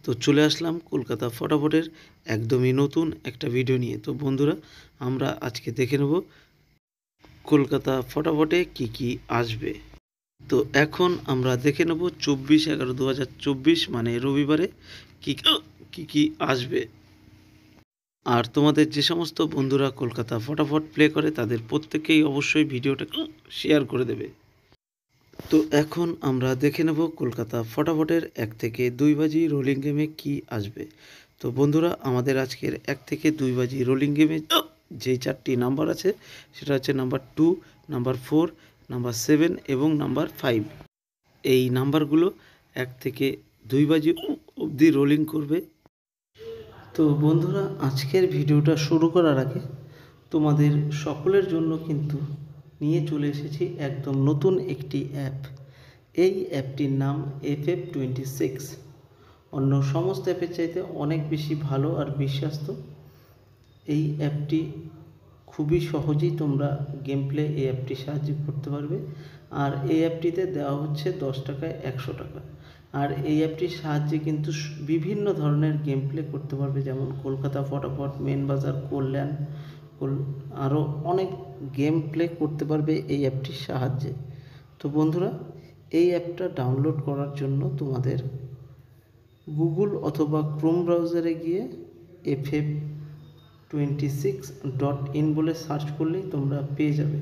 তো চলে আসলাম কলকাতা ফটাফটের একদমই নতুন একটা ভিডিও নিয়ে। তো বন্ধুরা, আমরা আজকে দেখে নেব কলকাতা ফটাফটে কি আসবে। তো এখন আমরা দেখে নেব 24/11/2024 মানে রবিবারে কি কি আসবে। আর তোমাদের যে সমস্ত বন্ধুরা কলকাতা ফটাফট প্লে করে তাদের প্রত্যেকেই অবশ্যই ভিডিওটা শেয়ার করে দেবে। তো এখন আমরা দেখে নেব কলকাতা ফটাফটের 1 থেকে 2 বাজি রোলিং গেমে কি আসবে। তো বন্ধুরা, আমাদের আজকের 1 থেকে 2 বাজি রোলিং গেমে যেই 4টি নাম্বার আছে সেটা হচ্ছে নাম্বার 2, নাম্বার 4, নাম্বার 7 এবং নাম্বার 5। এই নাম্বারগুলো 1 থেকে 2 বাজি অবধি রোলিং করবে। তো বন্ধুরা, আজকের ভিডিওটা শুরু করার আগে তোমাদের সকলের জন্য কিন্তু নিয়ে চলে এসেছি একদম নতুন একটি অ্যাপ। এই অ্যাপটির নাম FF26। অন্য সমস্ত অ্যাপের চাইতে অনেক বেশি ভালো আর বিশ্বস্ত। এই অ্যাপটি খুবই সহজেই তোমরা গেম প্লে এই অ্যাপটির সাহায্যে করতে পারবে। আর এই অ্যাপটিতে দেওয়া হচ্ছে 10 টাকায় 100 টাকা। আর এই অ্যাপটির সাহায্যে কিন্তু বিভিন্ন ধরনের গেম প্লে করতে পারবে, যেমন কলকাতা ফটাফট, মেন বাজার, কল্যাণ, আরও অনেক গেম প্লে করতে পারবে এই অ্যাপটির সাহায্যে। তো বন্ধুরা, এই অ্যাপটা ডাউনলোড করার জন্য তোমাদের গুগল অথবা ক্রোম ব্রাউজারে গিয়ে ff26.in বলে সার্চ করলেই তোমরা পেয়ে যাবে।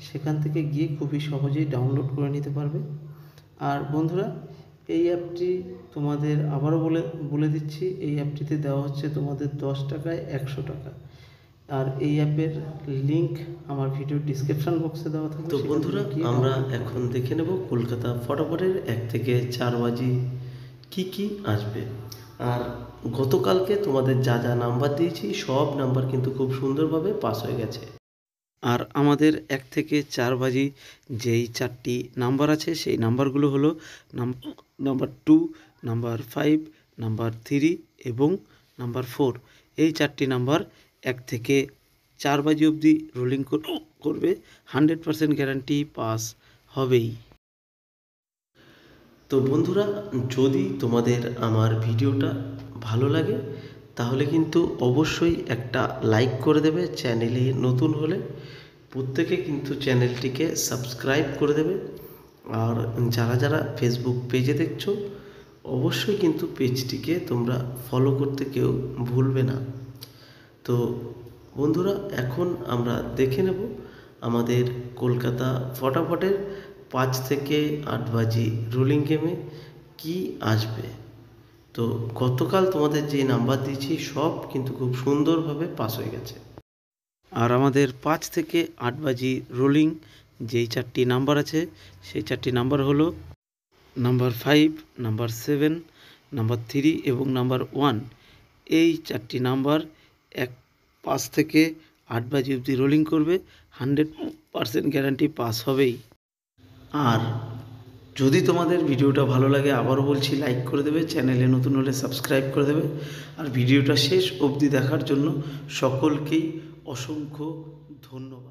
সেখান থেকে গিয়ে খুবই সহজেই ডাউনলোড করে নিতে পারবে। আর বন্ধুরা, এই অ্যাপটি তোমাদের আবারও বলে দিচ্ছি, এই অ্যাপটিতে দেওয়া হচ্ছে তোমাদের 10 টাকায় 100 টাকা। আর এই অ্যাপের লিঙ্ক আমার ভিডিও ডিসক্রিপশন বক্সে দেওয়া থাকবে। তো বন্ধুরা, আমরা এখন দেখে নেব কলকাতা ফটাফটের 1 থেকে 4 বাজি কি আসবে। আর গতকালকে তোমাদের যা নাম্বার দিয়েছি সব নাম্বার কিন্তু খুব সুন্দরভাবে পাস হয়ে গেছে। আর আমাদের 1 থেকে 4 বাজি যেই 4টি নাম্বার আছে সেই নাম্বারগুলো হলো নাম্বার 2, নাম্বার 5, নাম্বার 3 এবং নাম্বার 4। এই 4টি নাম্বার 1 থেকে 4 বাজি অবধি রোলিং করবে। 100% গ্যারান্টি পাস হবেই। তো বন্ধুরা, যদি তোমাদের আমার ভিডিওটা ভালো লাগে তাহলে কিন্তু অবশ্যই একটা লাইক করে দেবে। চ্যানেলে নতুন হলে প্রত্যেকে কিন্তু চ্যানেলটিকে সাবস্ক্রাইব করে দেবে। আর যারা ফেসবুক পেজে দেখছো অবশ্যই কিন্তু পেজটিকে তোমরা ফলো করতে কেউ ভুলবে না। তো বন্ধুরা, এখন আমরা দেখে নেব আমাদের কলকাতা ফটাফটের 5 থেকে 8 বাজি রোলিং গেমে কি আসবে। তো গতকাল তোমাদের যে নাম্বার দিয়েছি সব কিন্তু খুব সুন্দরভাবে পাস হয়ে গেছে। আর আমাদের 5 থেকে 8 বাজি রোলিং যেই 4টি নাম্বার আছে সেই 4টি নাম্বার হলো নাম্বার 5, নাম্বার 7, নাম্বার 3 এবং নাম্বার 1। এই 4টি নাম্বার 5 থেকে 8 বাজি অবধি রোলিং করবে। 100% গ্যারান্টি পাস হবেই। আর যদি তোমাদের ভিডিওটা ভালো লাগে আবারও বলছি লাইক করে দেবে, চ্যানেলে নতুন হলে সাবস্ক্রাইব করে দেবে। আর ভিডিওটা শেষ অবধি দেখার জন্য সকলকেই অসংখ্য ধন্যবাদ।